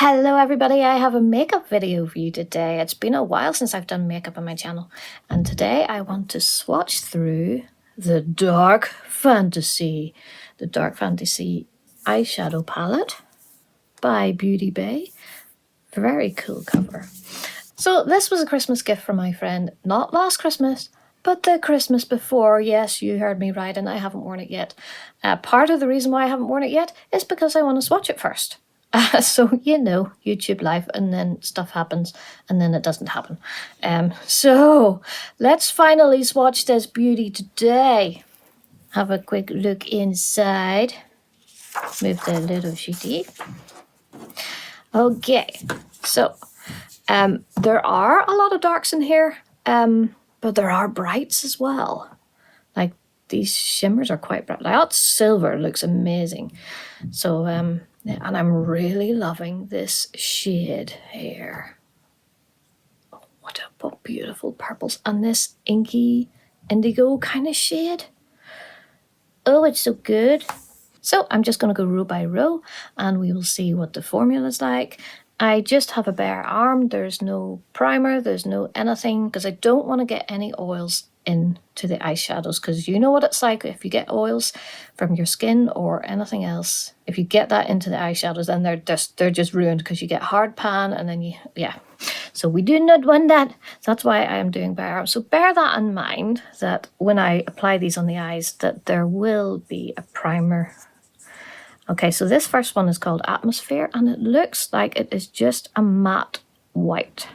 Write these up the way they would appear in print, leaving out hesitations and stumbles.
Hello everybody, I have a makeup video for you today. It's been a while since I've done makeup on my channel, and today I want to swatch through the Dark Fantasy Eyeshadow Palette by Beauty Bay. Very cool cover. So this was a Christmas gift from my friend, not last Christmas, but the Christmas before. Yes, you heard me right, and I haven't worn it yet. Part of the reason why I haven't worn it yet is because I want to swatch it first. So, you know, YouTube life, and then stuff happens, and then it doesn't happen. So, let's finally swatch this beauty today. Have a quick look inside. Move the little sheetie. Okay, so, there are a lot of darks in here, but there are brights as well. Like, these shimmers are quite bright. That silver looks amazing. So, and I'm really loving this shade here. Oh, what beautiful purples. And this inky indigo kind of shade. Oh, it's so good. So I'm just going to go row by row and we will see what the formula's like. I just have a bare arm. There's no primer. There's no anything because I don't want to get any oils into the eyeshadows, because you know what it's like if you get oils from your skin or anything else. If you get that into the eyeshadows, then they're just ruined because you get hard pan and then so we do not want that. So that's why I am doing bare arm. So bear that in mind, that when I apply these on the eyes, that there will be a primer. Okay, so this first one is called Atmosphere, and it looks like it is just a matte white.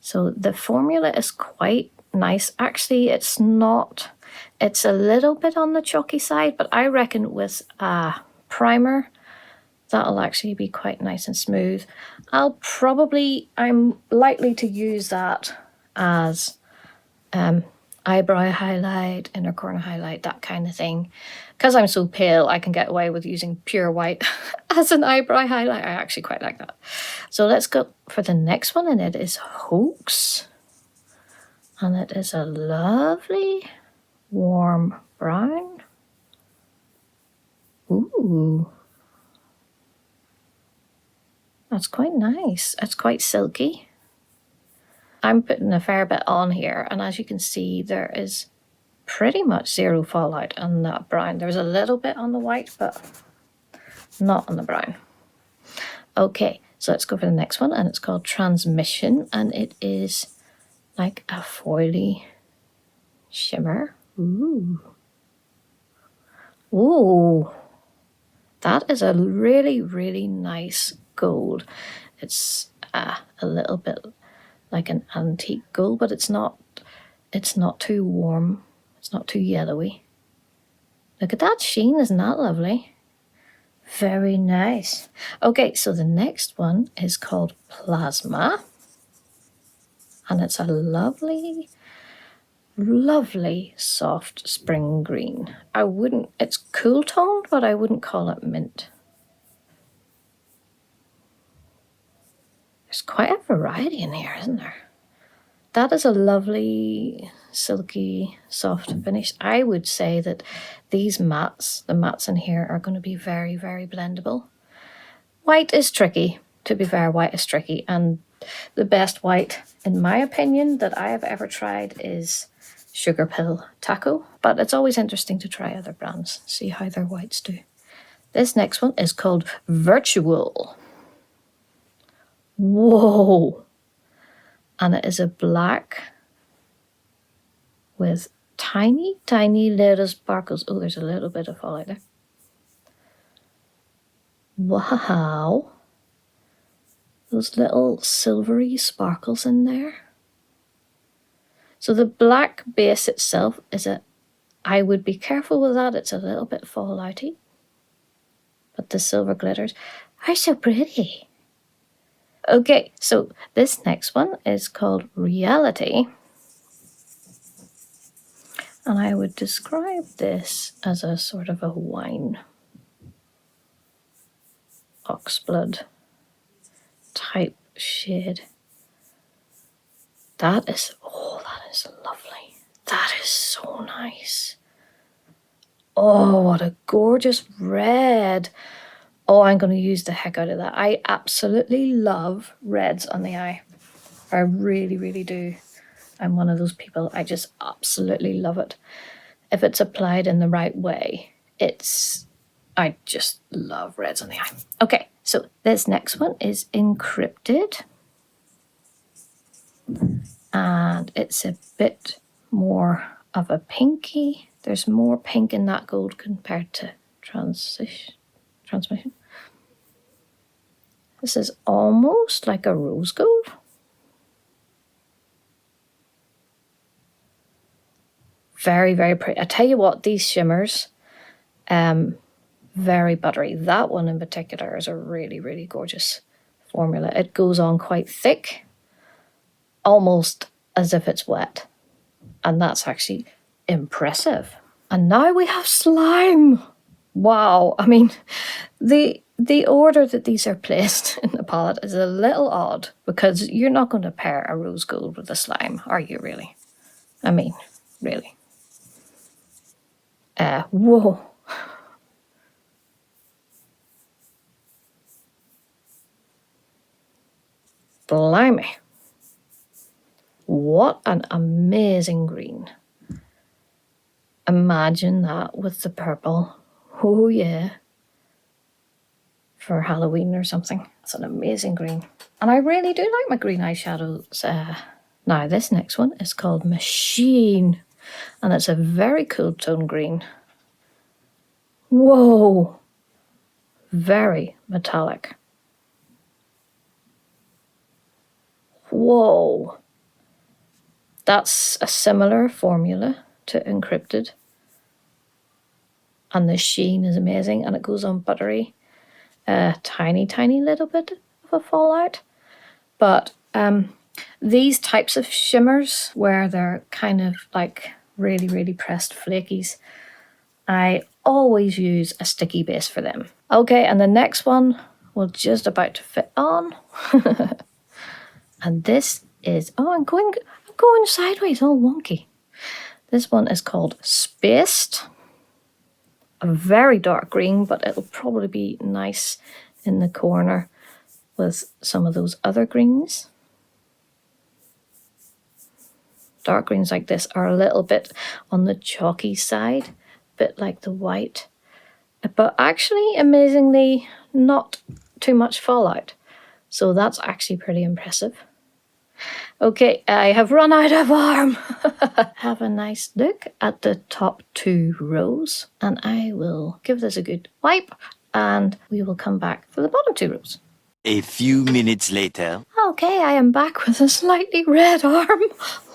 So the formula is quite nice. Actually, it's not. It's a little bit on the chalky side, but I reckon with a primer, that'll actually be quite nice and smooth. I'm likely to use that as eyebrow highlight, inner corner highlight, that kind of thing. Because I'm so pale, I can get away with using pure white as an eyebrow highlight. I actually quite like that. So let's go for the next one, and it is Hoax. And it is a lovely warm brown. Ooh. That's quite nice. It's quite silky. I'm putting a fair bit on here, and as you can see, there is pretty much zero fallout on that brown. There's a little bit on the white, but not on the brown. Okay, so let's go for the next one, and it's called Transmission, and it is like a foily shimmer. Ooh. Ooh. That is a really, really nice gold. It's a little bit like an antique gold, but it's not too warm. It's not too yellowy. Look at that sheen, isn't that lovely? Very nice. Okay, so the next one is called Plasma. And it's a lovely, lovely soft spring green. It's cool toned, but I wouldn't call it mint. There's quite a variety in here, isn't there? That is a lovely, silky, soft finish. I would say that these mattes, the mattes in here, are going to be very, very blendable. White is tricky. To be fair, white is tricky. And the best white, in my opinion, that I have ever tried is Sugar Pill Taco. But it's always interesting to try other brands, see how their whites do. This next one is called Virtual. Whoa! And it is a black with tiny, tiny little sparkles. Oh, there's a little bit of fallout there. Wow. Those little silvery sparkles in there. So the black base itself I would be careful with that. It's a little bit fallouty. But the silver glitters are so pretty. Okay, so this next one is called Reality. And I would describe this as a sort of a wine, oxblood type shade. That is lovely. That is so nice. Oh, what a gorgeous red. Oh, I'm going to use the heck out of that. I absolutely love reds on the eye. I really, really do. I'm one of those people. I just absolutely love it. If it's applied in the right way, I just love reds on the eye. Okay, so this next one is Encrypted. And it's a bit more of a pinky. There's more pink in that gold compared to transmission. This is almost like a rose gold. Very, very pretty. I tell you what, these shimmers, very buttery. That one in particular is a really, really gorgeous formula. It goes on quite thick, almost as if it's wet. And that's actually impressive. And now we have slime. Wow. I mean, the order that these are placed in the palette is a little odd because you're not going to pair a rose gold with a slime, are you really? I mean, really. Whoa. Blimey. What an amazing green. Imagine that with the purple. Oh yeah. For Halloween or something. It's an amazing green. And I really do like my green eyeshadows. Now this next one is called Machine. And it's a very cool tone green. Whoa. Very metallic. Whoa. That's a similar formula to Encrypted. And the sheen is amazing and it goes on buttery. Tiny, tiny little bit of a fallout. But these types of shimmers where they're kind of like really, really pressed flakies, I always use a sticky base for them. Okay, and the next one will just about to fit on. And this is, oh, I'm going sideways, all wonky. This one is called Spaced. A very dark green, but it'll probably be nice in the corner with some of those other greens. Dark greens like this are a little bit on the chalky side, a bit like the white, but actually, amazingly, not too much fallout. So that's actually pretty impressive. Okay, I have run out of arm. Have a nice look at the top two rows, and I will give this a good wipe, and we will come back for the bottom two rows. A few minutes later. Okay, I am back with a slightly red arm.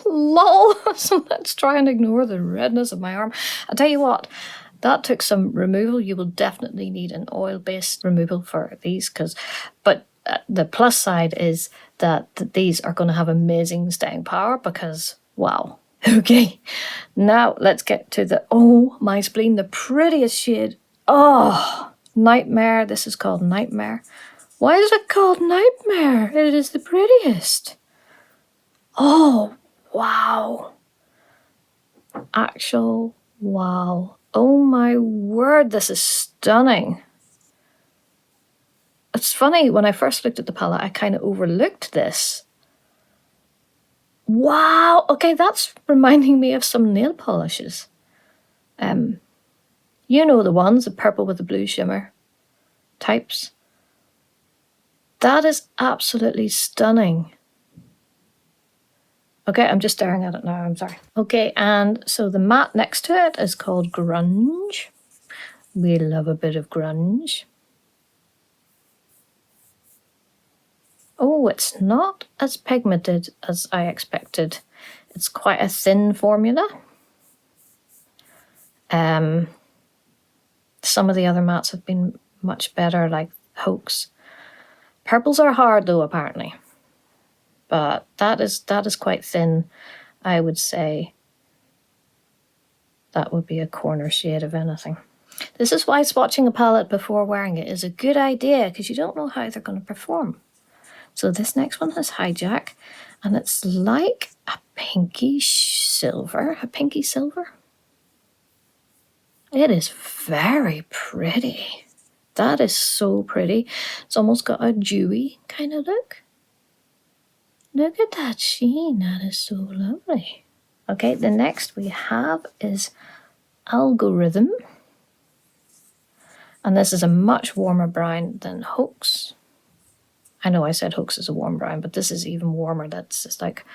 Lol. So let's try and ignore the redness of my arm. I'll tell you what, that took some removal. You will definitely need an oil-based removal for these, but the plus side is that these are going to have amazing staying power because, wow. Okay, now let's get to the, oh, my spleen, the prettiest shade. Oh, Nightmare. This is called Nightmare. Why is it called Nightmare? It is the prettiest. Oh, wow. Actual wow. Oh my word, this is stunning. It's funny, when I first looked at the palette, I kind of overlooked this. Wow, okay, that's reminding me of some nail polishes. You know the ones, the purple with the blue shimmer types. That is absolutely stunning. Okay, I'm just staring at it now, I'm sorry. Okay, and so the matte next to it is called Grunge. We love a bit of grunge. Oh, it's not as pigmented as I expected. It's quite a thin formula. Some of the other mattes have been much better, like Hoax. Purples are hard though, apparently. But that is quite thin. I would say that would be a corner shade of anything. This is why swatching a palette before wearing it is a good idea, because you don't know how they're going to perform. So this next one has Hijack, and it's like a pinky silver. It is very pretty. That is so pretty. It's almost got a dewy kind of look. Look at that sheen. That is so lovely. Okay, the next we have is Algorithm. And this is a much warmer brown than Hoax. I know I said Hoax is a warm brown, but this is even warmer. That's just like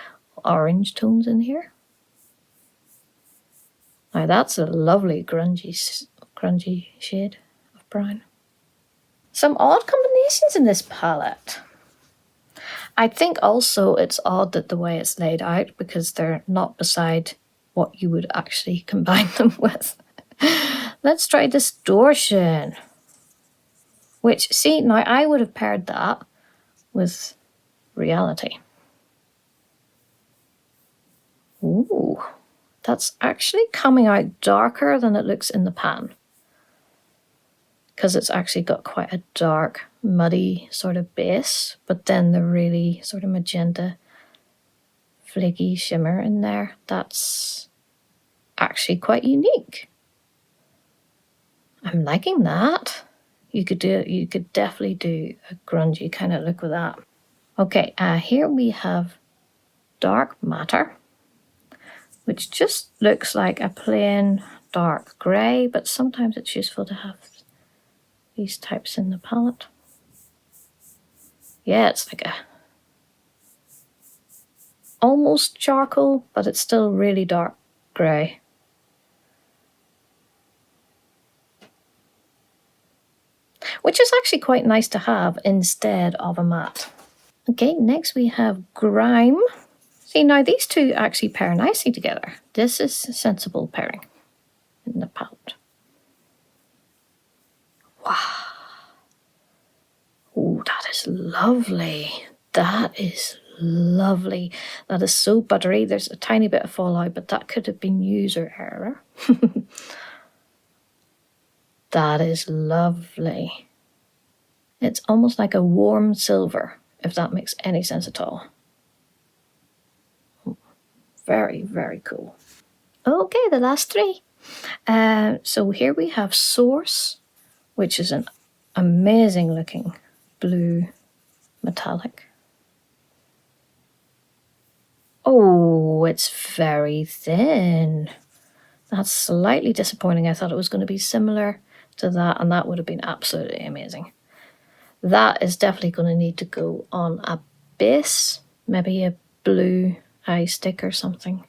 orange tones in here. Now that's a lovely grungy shade of brown. Some odd combinations in this palette. I think also it's odd that the way it's laid out, because they're not beside what you would actually combine them with. Let's try Distortion. Which, see, now I would have paired that with Reality. Ooh, that's actually coming out darker than it looks in the pan. Because it's actually got quite a dark, muddy sort of base, but then the really sort of magenta, flaky shimmer in there. That's actually quite unique. I'm liking that. You could definitely do a grungy kind of look with that. Okay, here we have Dark Matter, which just looks like a plain dark grey, but sometimes it's useful to have these types in the palette. Yeah, it's like a almost charcoal, but it's still really dark grey. Which is actually quite nice to have instead of a matte. Okay, next we have Grime. See, now these two actually pair nicely together. This is a sensible pairing in the palette. Wow. Oh, that is lovely. That is lovely. That is so buttery. There's a tiny bit of fallout, but that could have been user error. That is lovely. It's almost like a warm silver, if that makes any sense at all. Very, very cool. Okay, the last three. So here we have Source, which is an amazing looking blue metallic. Oh, it's very thin. That's slightly disappointing. I thought it was going to be similar to that, and that would have been absolutely amazing. That is definitely going to need to go on a base, maybe a blue eye stick or something.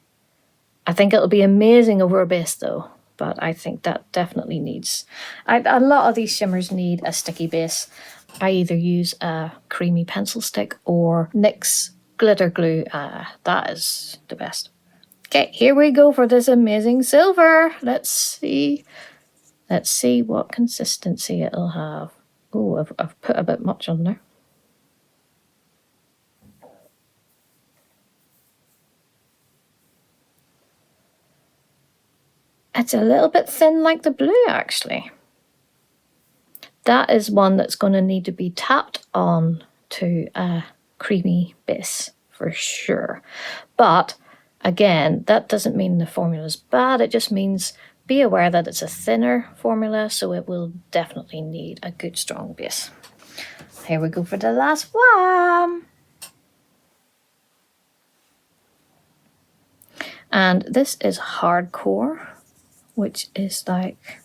I think it'll be amazing over a base though, but I think that definitely needs... a lot of these shimmers need a sticky base. I either use a creamy pencil stick or NYX glitter glue. That is the best. Okay, here we go for this amazing silver. Let's see what consistency it'll have. Oh, I've put a bit much on there. It's a little bit thin like the blue, actually. That is one that's going to need to be tapped on to a creamy base for sure. But again, that doesn't mean the formula is bad. It just means be aware that it's a thinner formula, so it will definitely need a good strong base. Here we go for the last one. And this is Hardcore, which is like...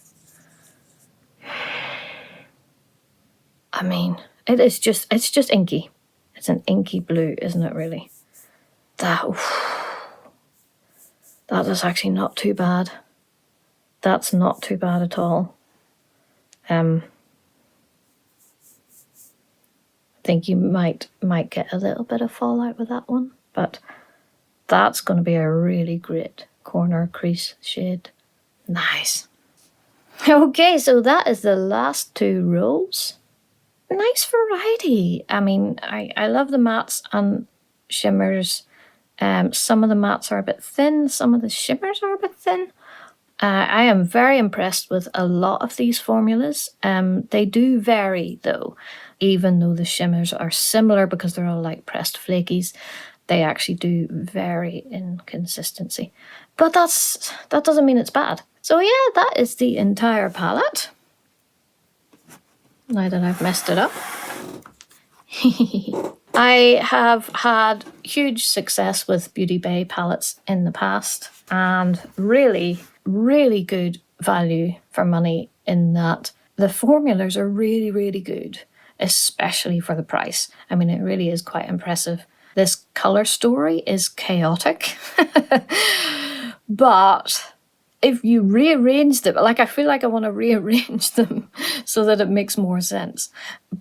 I mean, it's just inky. It's an inky blue, isn't it, really? That is actually not too bad. That's not too bad at all. I think you might get a little bit of fallout with that one, but that's going to be a really great corner crease shade. Nice. Okay, so that is the last two rows. Nice variety. I mean, I love the mattes and shimmers. Some of the mattes are a bit thin, some of the shimmers are a bit thin. I am very impressed with a lot of these formulas. They do vary though, even though the shimmers are similar because they're all like pressed flakies. They actually do vary in consistency. But that doesn't mean it's bad. So yeah, that is the entire palette. Now that I've messed it up. I have had huge success with Beauty Bay palettes in the past, and really, really good value for money in that the formulas are really, really good, especially for the price. I mean, it really is quite impressive. This color story is chaotic, but if you rearrange them, like I feel like I want to rearrange them so that it makes more sense.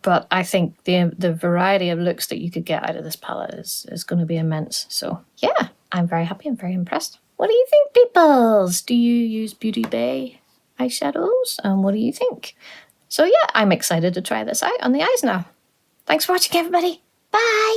But I think the variety of looks that you could get out of this palette is going to be immense. So yeah, I'm very happy. I'm very impressed. What do you think, peoples? Do you use Beauty Bay eyeshadows? And what do you think? So yeah, I'm excited to try this out on the eyes now. Thanks for watching, everybody. Bye!